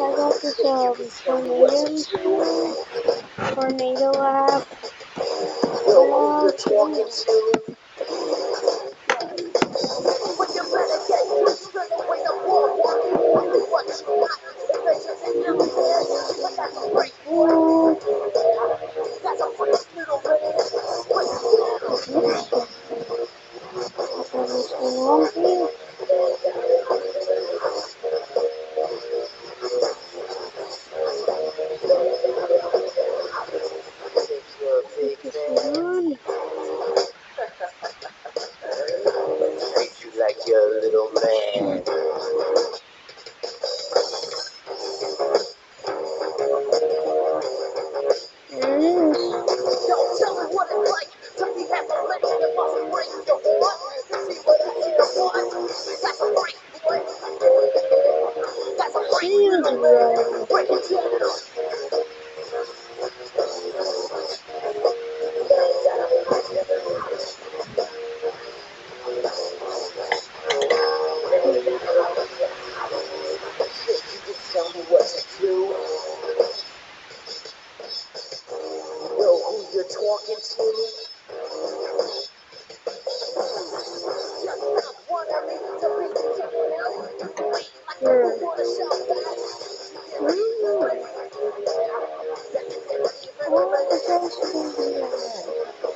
I got this tornado app. Treat you like your little man. There it is. Don't tell me what it's like to be half a lady that wants to break your heart. See what I hear was? That's a freak, boy. That's a freak little man. Break it down. You can tell me what to do. Know who you're talking to. What the hell should I do?